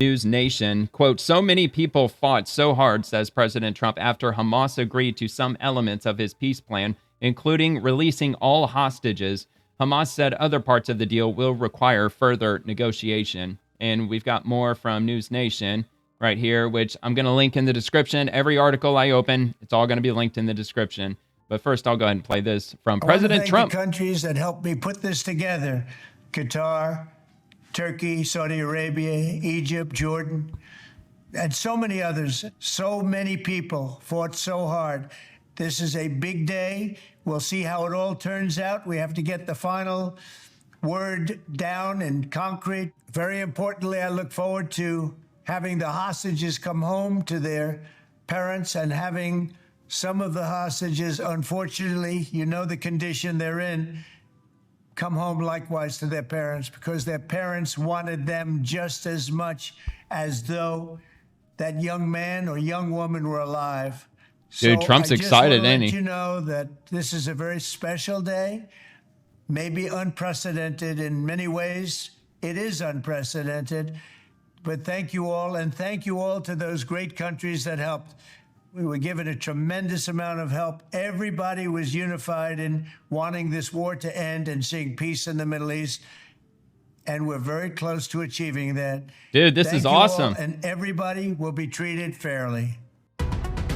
News Nation, quote, so many people fought so hard, says President Trump, after Hamas agreed to some elements of his peace plan, including releasing all hostages. Hamas said other parts of the deal will require further negotiation. And we've got more from News Nation right here, which I'm going to link in the description. Every article I open, it's all going to be linked in the description. But first, I'll go ahead and play this from President Trump. The countries that helped me put this together: Qatar, Turkey, Saudi Arabia, Egypt, Jordan, and so many others. So many people fought so hard. This is a big day. We'll see how it all turns out. We have to get the final word down in concrete. Very importantly, I look forward to having the hostages come home to their parents and having some of the hostages, unfortunately, you know the condition they're in, come home likewise to their parents, because their parents wanted them just as much as though that young man or young woman were alive. Dude, so Trump's excited, ain't he? You know that this is a very special day, maybe unprecedented in many ways. It is unprecedented, but thank you all, and thank you all to those great countries that helped. We were given a tremendous amount of help. Everybody was unified in wanting this war to end and seeing peace in the Middle East. And we're very close to achieving that. Dude, this is awesome. And everybody will be treated fairly.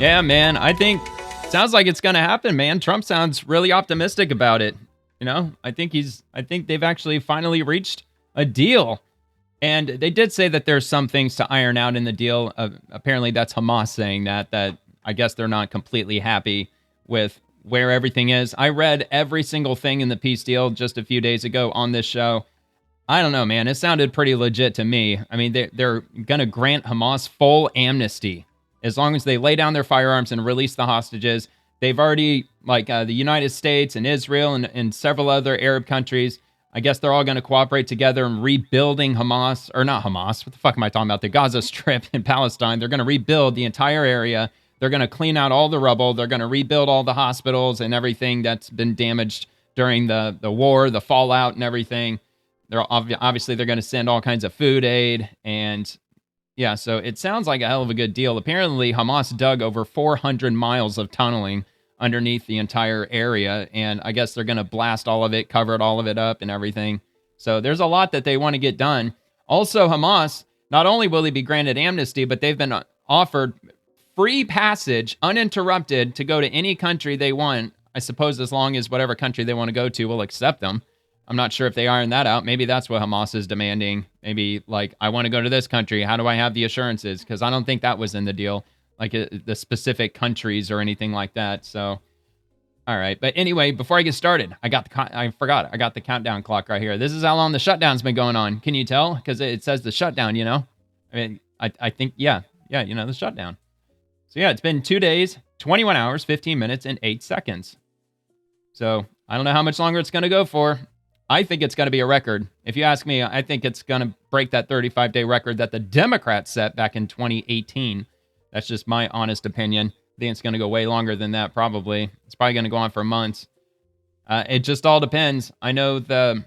Yeah, man. I think, sounds like it's going to happen, man. Trump sounds really optimistic about it. You know, I think they've actually finally reached a deal. And they did say that there's some things to iron out in the deal. Apparently, that's Hamas saying that I guess they're not completely happy with where everything is. I read every single thing in the peace deal just a few days ago on this show. I don't know, man. It sounded pretty legit to me. I mean, they're going to grant Hamas full amnesty as long as they lay down their firearms and release the hostages. They've already, like the United States and Israel and several other Arab countries, I guess they're all going to cooperate together in rebuilding Hamas, or not Hamas. What the fuck am I talking about? The Gaza Strip in Palestine. They're going to rebuild the entire area. They're going to clean out all the rubble. They're going to rebuild all the hospitals and everything that's been damaged during the war, the fallout and everything. They're obviously they're going to send all kinds of food aid. And yeah, so it sounds like a hell of a good deal. Apparently, Hamas dug over 400 miles of tunneling underneath the entire area. And I guess they're going to blast all of it, cover all of it up and everything. So there's a lot that they want to get done. Also, Hamas, not only will they be granted amnesty, but they've been offered free passage, uninterrupted, to go to any country they want. I suppose as long as whatever country they want to go to will accept them. I'm not sure if they iron that out. Maybe that's what Hamas is demanding. Maybe like, I want to go to this country. How do I have the assurances? Because I don't think that was in the deal, like the specific countries or anything like that. So, all right. But anyway, before I get started, I got the countdown clock right here. This is how long the shutdown's been going on. Can you tell? Because it says the shutdown, you know? I mean, I think, yeah, you know, the shutdown. So yeah, it's been 2 days, 21 hours, 15 minutes, and 8 seconds. So I don't know how much longer it's going to go for. I think it's going to be a record. If you ask me, I think it's going to break that 35-day record that the Democrats set back in 2018. That's just my honest opinion. I think it's going to go way longer than that, probably. It's probably going to go on for months. It just all depends. I know the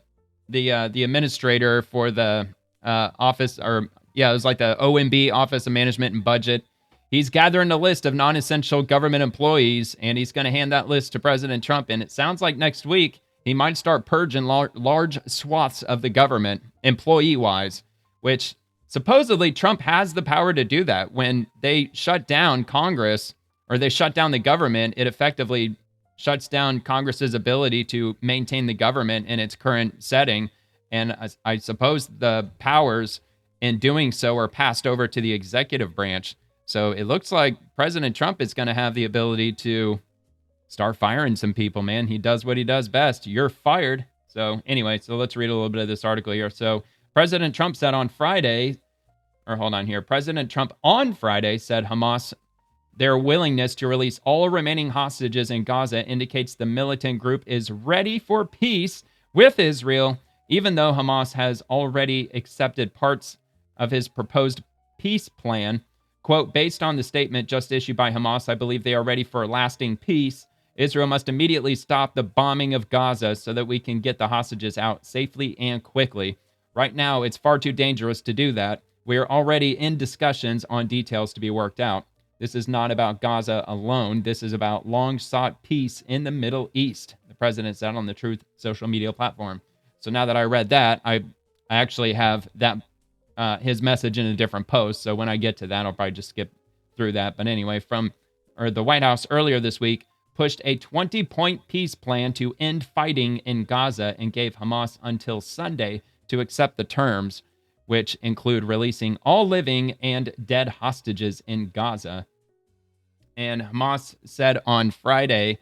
administrator for the office, it was like the OMB, Office of Management and Budget. He's gathering a list of non-essential government employees, and he's going to hand that list to President Trump. And it sounds like next week he might start purging large swaths of the government, employee-wise, which supposedly Trump has the power to do that. When they shut down Congress, or they shut down the government, it effectively shuts down Congress's ability to maintain the government in its current setting. And I suppose the powers in doing so are passed over to the executive branch. So it looks like President Trump is going to have the ability to start firing some people, man. He does what he does best. You're fired. So anyway, so let's read a little bit of this article here. So President Trump said on Friday, President Trump on Friday said Hamas, their willingness to release all remaining hostages in Gaza indicates the militant group is ready for peace with Israel, even though Hamas has already accepted parts of his proposed peace plan. Quote, based on the statement just issued by Hamas, I believe they are ready for a lasting peace. Israel must immediately stop the bombing of Gaza so that we can get the hostages out safely and quickly. Right now, it's far too dangerous to do that. We are already in discussions on details to be worked out. This is not about Gaza alone. This is about long-sought peace in the Middle East, the president said on the Truth social media platform. So now that I read that, I actually have that his message in a different post. So when I get to that, I'll probably just skip through that. But anyway, the White House earlier this week pushed a 20-point peace plan to end fighting in Gaza and gave Hamas until Sunday to accept the terms, which include releasing all living and dead hostages in Gaza. And Hamas said on Friday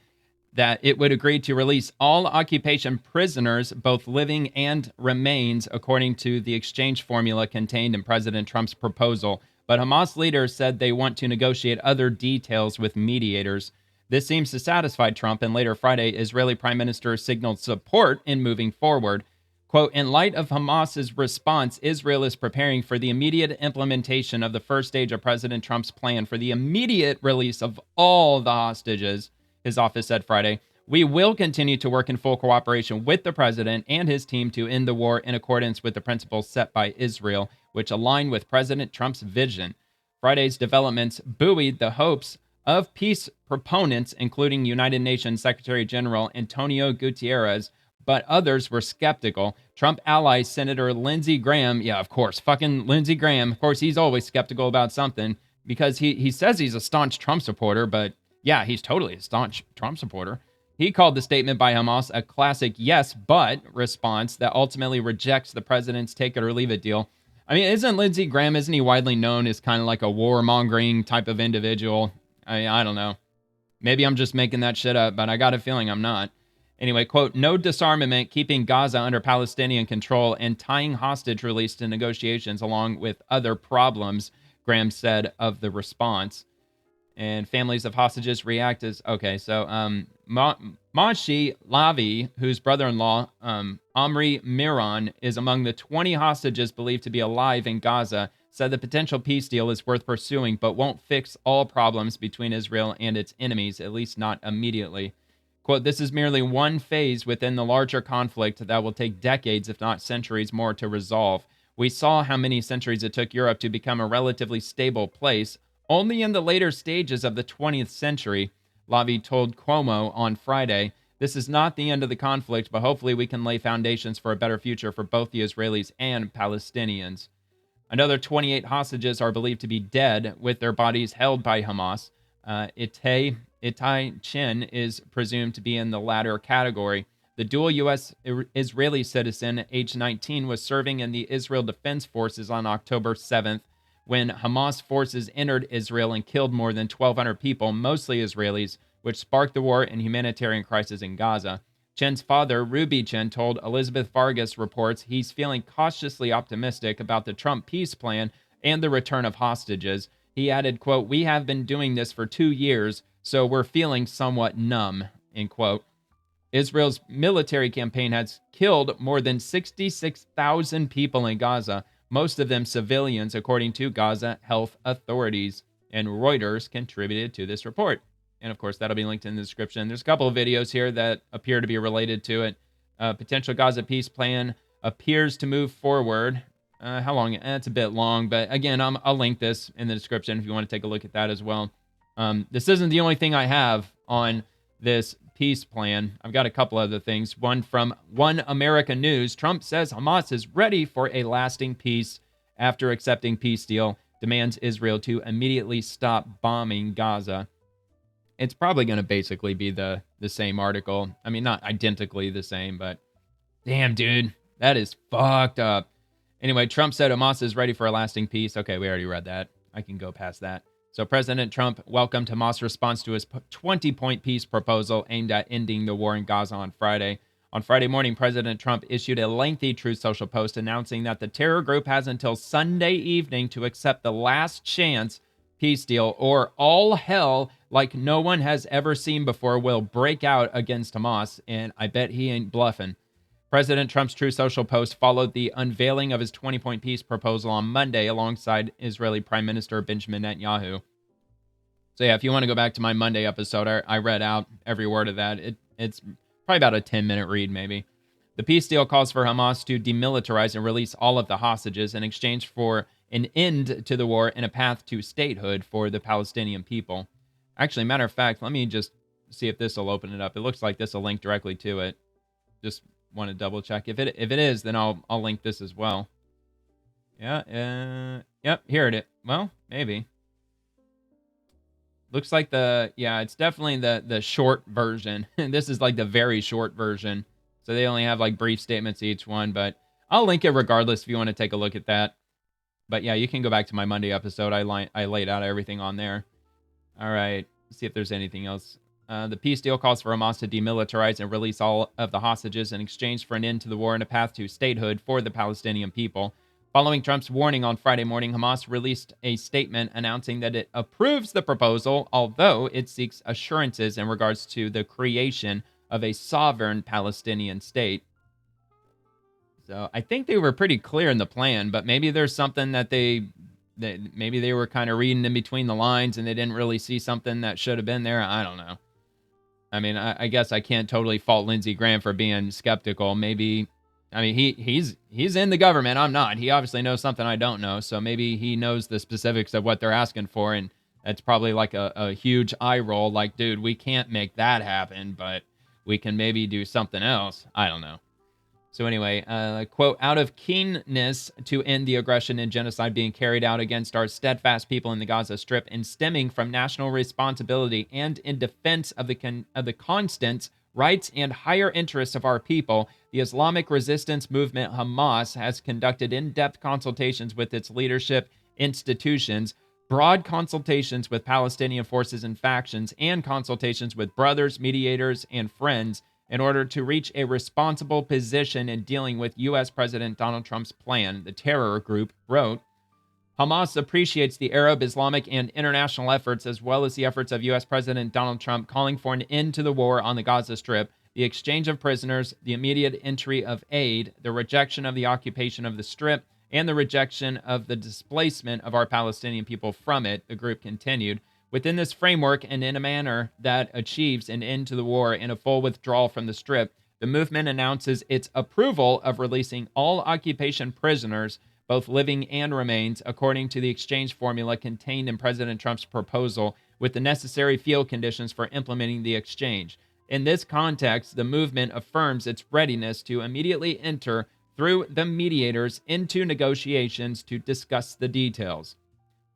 that it would agree to release all occupation prisoners, both living and remains, according to the exchange formula contained in President Trump's proposal. But Hamas leaders said they want to negotiate other details with mediators. This seems to satisfy Trump, and later Friday, Israeli Prime Minister signaled support in moving forward. Quote, in light of Hamas's response, Israel is preparing for the immediate implementation of the first stage of President Trump's plan for the immediate release of all the hostages, his office said Friday. We will continue to work in full cooperation with the president and his team to end the war in accordance with the principles set by Israel, which align with President Trump's vision. Friday's developments buoyed the hopes of peace proponents, including United Nations Secretary General Antonio Guterres, but others were skeptical. Trump ally Senator Lindsey Graham, yeah, of course, fucking Lindsey Graham, of course, he's always skeptical about something because he says he's a staunch Trump supporter, but yeah, he's totally a staunch Trump supporter. He called the statement by Hamas a classic yes, but response that ultimately rejects the president's take it or leave it deal. I mean, isn't Lindsey Graham, isn't he widely known as kind of like a warmongering type of individual? I don't know. Maybe I'm just making that shit up, but I got a feeling I'm not. Anyway, quote, no disarmament, keeping Gaza under Palestinian control, and tying hostage release to negotiations along with other problems, Graham said of the response. And families of hostages react as, okay, so Mashi Lavi, whose brother-in-law, Omri Miron, is among the 20 hostages believed to be alive in Gaza, said the potential peace deal is worth pursuing, but won't fix all problems between Israel and its enemies, at least not immediately. Quote, this is merely one phase within the larger conflict that will take decades, if not centuries more, to resolve. We saw how many centuries it took Europe to become a relatively stable place. Only in the later stages of the 20th century, Lavi told Cuomo on Friday, this is not the end of the conflict, but hopefully we can lay foundations for a better future for both the Israelis and Palestinians. Another 28 hostages are believed to be dead, with their bodies held by Hamas. Itai Chin is presumed to be in the latter category. The dual U.S.-Israeli citizen, age 19, was serving in the Israel Defense Forces on October 7th, when Hamas forces entered Israel and killed more than 1,200 people, mostly Israelis, which sparked the war and humanitarian crisis in Gaza. Chen's father, Ruby Chen, told Elizabeth Vargas reports he's feeling cautiously optimistic about the Trump peace plan and the return of hostages. He added, quote, we have been doing this for 2 years, so we're feeling somewhat numb, end quote. Israel's military campaign has killed more than 66,000 people in Gaza, most of them civilians, according to Gaza health authorities, and Reuters contributed to this report. And of course, that'll be linked in the description. There's a couple of videos here that appear to be related to it. Potential Gaza peace plan appears to move forward. How long? It's a bit long, but again, I'll link this in the description if you want to take a look at that as well. This isn't the only thing I have on this peace plan. I've got a couple other things. One from One America News. Trump says Hamas is ready for a lasting peace after accepting peace deal, demands Israel to immediately stop bombing Gaza. It's probably going to basically be the same article. I mean, not identically the same, but damn, dude, that is fucked up. Anyway, Trump said Hamas is ready for a lasting peace. Okay, we already read that. I can go past that. So President Trump welcomed Hamas' response to his 20-point peace proposal aimed at ending the war in Gaza on Friday. On Friday morning, President Trump issued a lengthy Truth Social post announcing that the terror group has until Sunday evening to accept the last chance peace deal, or all hell like no one has ever seen before will break out against Hamas, and I bet he ain't bluffing. President Trump's Truth Social post followed the unveiling of his 20-point peace proposal on Monday alongside Israeli Prime Minister Benjamin Netanyahu. So yeah, if you want to go back to my Monday episode, I read out every word of that. It's probably about a 10-minute read, maybe. The peace deal calls for Hamas to demilitarize and release all of the hostages in exchange for an end to the war and a path to statehood for the Palestinian people. Actually, matter of fact, let me just see if this will open it up. It looks like this will link directly to it. Just want to double check. If it is, then I'll link this as well. Yeah, yep, here it is. Well, maybe. Looks like it's definitely the short version. This is like the very short version. So they only have like brief statements each one, but I'll link it regardless if you want to take a look at that. But yeah, you can go back to my Monday episode. I laid out everything on there. All right, let's see if there's anything else. The peace deal calls for Hamas to demilitarize and release all of the hostages in exchange for an end to the war and a path to statehood for the Palestinian people. Following Trump's warning on Friday morning, Hamas released a statement announcing that it approves the proposal, although it seeks assurances in regards to the creation of a sovereign Palestinian state. So I think they were pretty clear in the plan, but maybe there's something that maybe they were kind of reading in between the lines and they didn't really see something that should have been there. I don't know. I mean, I guess I can't totally fault Lindsey Graham for being skeptical. Maybe, I mean, he's in the government. I'm not. He obviously knows something I don't know. So maybe he knows the specifics of what they're asking for. And that's probably like a huge eye roll. Like, dude, we can't make that happen, but we can maybe do something else. I don't know. So anyway, quote, out of keenness to end the aggression and genocide being carried out against our steadfast people in the Gaza Strip and stemming from national responsibility and in defense of the constant rights and higher interests of our people, the Islamic resistance movement Hamas has conducted in-depth consultations with its leadership institutions, broad consultations with Palestinian forces and factions, and consultations with brothers, mediators, and friends in order to reach a responsible position in dealing with U.S. President Donald Trump's plan, the terror group wrote. Hamas appreciates the Arab, Islamic, and international efforts, as well as the efforts of U.S. President Donald Trump calling for an end to the war on the Gaza Strip, the exchange of prisoners, the immediate entry of aid, the rejection of the occupation of the Strip, and the rejection of the displacement of our Palestinian people from it, the group continued. Within this framework and in a manner that achieves an end to the war and a full withdrawal from the Strip, the movement announces its approval of releasing all occupation prisoners, both living and remains, according to the exchange formula contained in President Trump's proposal, with the necessary field conditions for implementing the exchange. In this context, the movement affirms its readiness to immediately enter through the mediators into negotiations to discuss the details.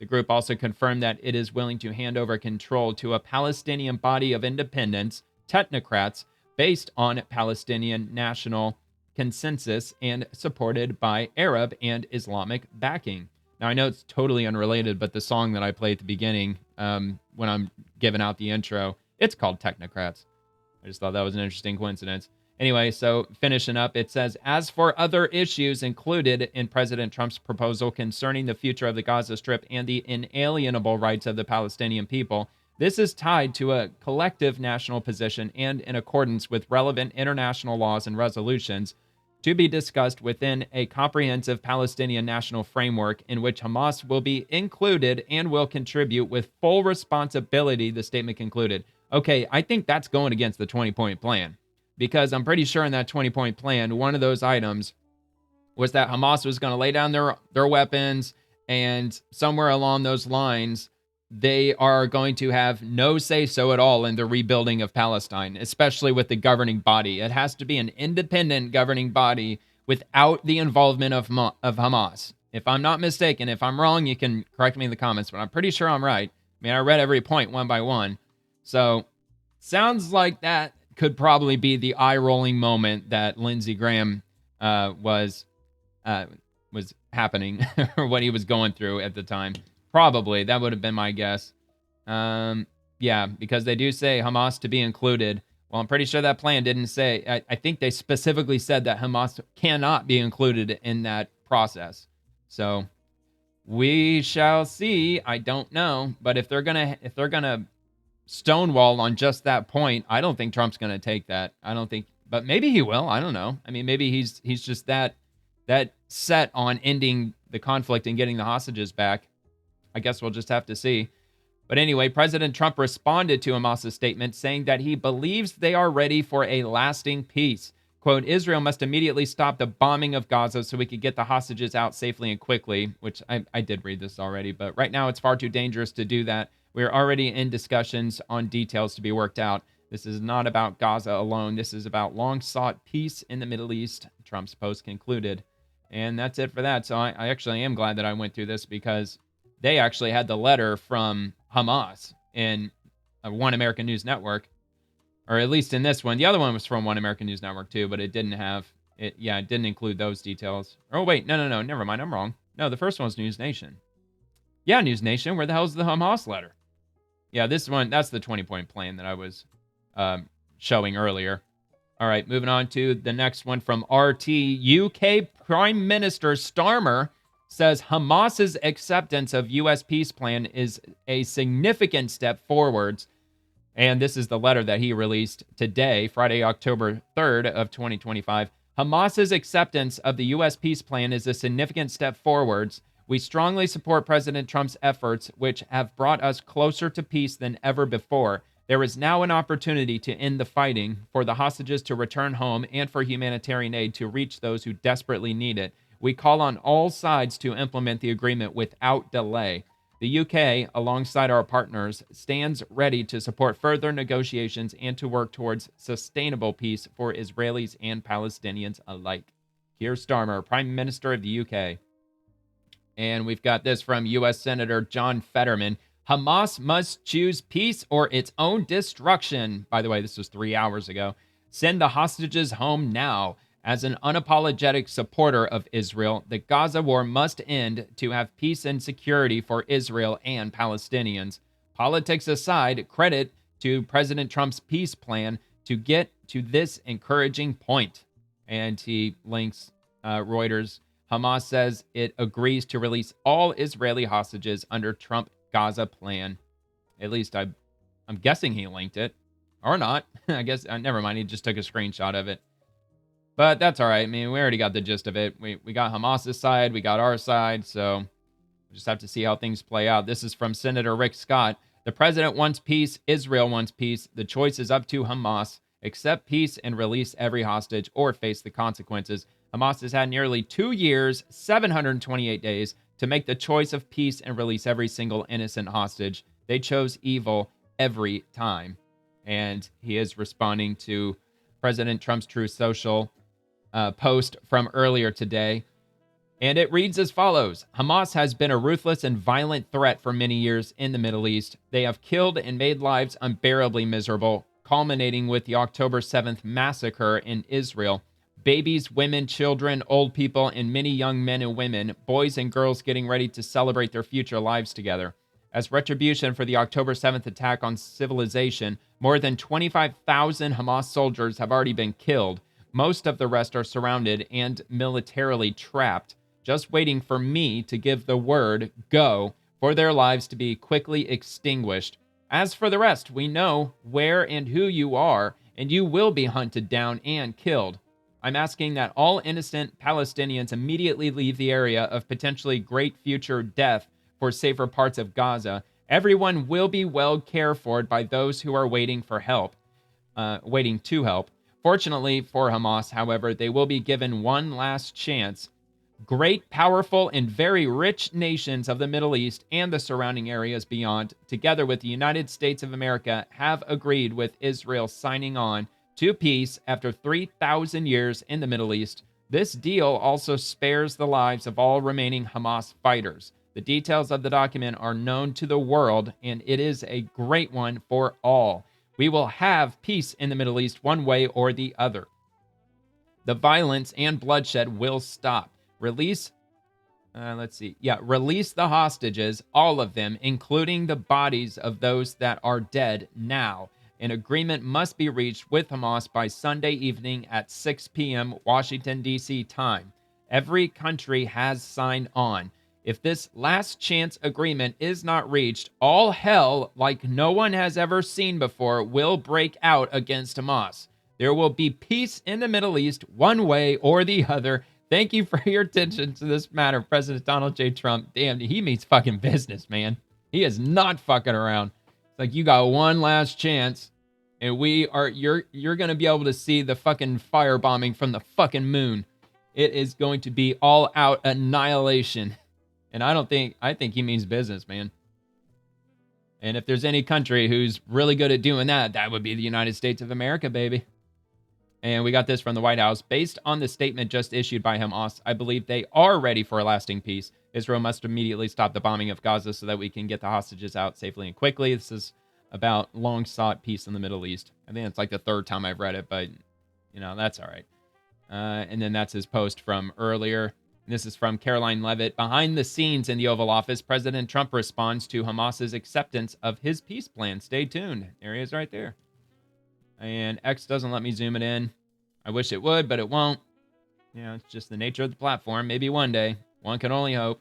The group also confirmed that it is willing to hand over control to a Palestinian body of independents, Technocrats, based on Palestinian national consensus and supported by Arab and Islamic backing. Now, I know it's totally unrelated, but the song that I play at the beginning when I'm giving out the intro, it's called Technocrats. I just thought that was an interesting coincidence. Anyway, so finishing up, it says, as for other issues included in President Trump's proposal concerning the future of the Gaza Strip and the inalienable rights of the Palestinian people, this is tied to a collective national position and in accordance with relevant international laws and resolutions to be discussed within a comprehensive Palestinian national framework in which Hamas will be included and will contribute with full responsibility, the statement concluded. Okay, I think that's going against the 20-point plan. Because I'm pretty sure in that 20-point plan, one of those items was that Hamas was going to lay down their weapons, and somewhere along those lines, they are going to have no say-so at all in the rebuilding of Palestine, especially with the governing body. It has to be an independent governing body without the involvement of Hamas. If I'm not mistaken, if I'm wrong, you can correct me in the comments, but I'm pretty sure I'm right. I mean, I read every point one by one. So, sounds like that could probably be the eye-rolling moment that Lindsey Graham was happening, or what he was going through at the time. Probably, that would have been my guess. Yeah, because they do say Hamas to be included. Well, I'm pretty sure that plan didn't say, I think they specifically said that Hamas cannot be included in that process. So, we shall see. I don't know, but if they're gonna stonewall on just that point, I don't think Trump's going to take that. I don't think, but maybe he will. I don't know. I mean, maybe he's just that set on ending the conflict and getting the hostages back. I guess we'll just have to see. But anyway, President Trump responded to Hamas's statement saying that he believes they are ready for a lasting peace. Quote, Israel must immediately stop the bombing of Gaza so we could get the hostages out safely and quickly, which I did read this already, but right now it's far too dangerous to do that. We're already in discussions on details to be worked out. This is not about Gaza alone. This is about long-sought peace in the Middle East, Trump's post concluded. And that's it for that. So I actually am glad that I went through this because they actually had the letter from Hamas in One American News Network. Or at least in this one. The other one was from One American News Network too, but it didn't have it. Yeah, it didn't include those details. Oh wait, no, never mind. I'm wrong. No, the first one was News Nation. Yeah, News Nation. Where the hell's the Hamas letter? Yeah, this one. That's the 20-point plan that I was showing earlier. All right, moving on to the next one from RT. UK Prime Minister Starmer says Hamas's acceptance of U.S. peace plan is a significant step forwards. And this is the letter that he released today, Friday, October 3rd of 2025. Hamas's acceptance of the U.S. peace plan is a significant step forwards. We strongly support President Trump's efforts, which have brought us closer to peace than ever before. There is now an opportunity to end the fighting, for the hostages to return home, and for humanitarian aid to reach those who desperately need it. We call on all sides to implement the agreement without delay. The UK, alongside our partners, stands ready to support further negotiations and to work towards sustainable peace for Israelis and Palestinians alike. Keir Starmer, Prime Minister of the UK. And we've got this from U.S. Senator John Fetterman. Hamas must choose peace or its own destruction. By the way, this was 3 hours ago. Send the hostages home now. As an unapologetic supporter of Israel, the Gaza war must end to have peace and security for Israel and Palestinians. Politics aside, credit to President Trump's peace plan to get to this encouraging point. And he links Reuters. Hamas says it agrees to release all Israeli hostages under Trump Gaza plan. At least I'm guessing he linked it. Or not. I guess, never mind, he just took a screenshot of it. But that's all right. I mean, we already got the gist of it. We got Hamas's side, we got our side, so we just have to see how things play out. This is from Senator Rick Scott. The president wants peace. Israel wants peace. The choice is up to Hamas. Accept peace and release every hostage or face the consequences. Hamas has had nearly 2 years, 728 days to make the choice of peace and release every single innocent hostage. They chose evil every time. And he is responding to President Trump's Truth Social post from earlier today. And it reads as follows. Hamas has been a ruthless and violent threat for many years in the Middle East. They have killed and made lives unbearably miserable, culminating with the October 7th massacre in Israel. Babies, women, children, old people, and many young men and women, boys and girls getting ready to celebrate their future lives together. As retribution for the October 7th attack on civilization, more than 25,000 Hamas soldiers have already been killed. Most of the rest are surrounded and militarily trapped, just waiting for me to give the word, go, for their lives to be quickly extinguished. As for the rest, we know where and who you are, and you will be hunted down and killed. I'm asking that all innocent Palestinians immediately leave the area of potentially great future death for safer parts of Gaza. Everyone will be well cared for by those who are waiting to help. Fortunately for Hamas, however, they will be given one last chance. Great, powerful, and very rich nations of the Middle East and the surrounding areas beyond, together with the United States of America, have agreed with Israel signing on to peace after 3,000 years in the Middle East. This deal also spares the lives of all remaining Hamas fighters. The details of the document are known to the world, and it is a great one for all. We will have peace in the Middle East one way or the other. The violence and bloodshed will stop. Release the hostages, all of them, including the bodies of those that are dead now. An agreement must be reached with Hamas by Sunday evening at 6 p.m. Washington, D.C. time. Every country has signed on. If this last chance agreement is not reached, all hell, like no one has ever seen before, will break out against Hamas. There will be peace in the Middle East one way or the other. Thank you for your attention to this matter, President Donald J. Trump. Damn, he means fucking business, man. He is not fucking around. It's like you got one last chance, And you're going to be able to see the fucking firebombing from the fucking moon. It is going to be all out annihilation. And I think he means business, man. And if there's any country who's really good at doing that, that would be the United States of America, baby. And we got this from the White House. Based on the statement just issued by Hamas, I believe they are ready for a lasting peace. Israel must immediately stop the bombing of Gaza so that we can get the hostages out safely and quickly. This is about long-sought peace in the Middle East. I think it's like the third time I've read it, but, that's all right. And then that's his post from earlier. This is from Caroline Levitt. Behind the scenes in the Oval Office, President Trump responds to Hamas's acceptance of his peace plan. Stay tuned. There he is right there. And X doesn't let me zoom it in. I wish it would, but it won't. It's just the nature of the platform. Maybe one day. One can only hope.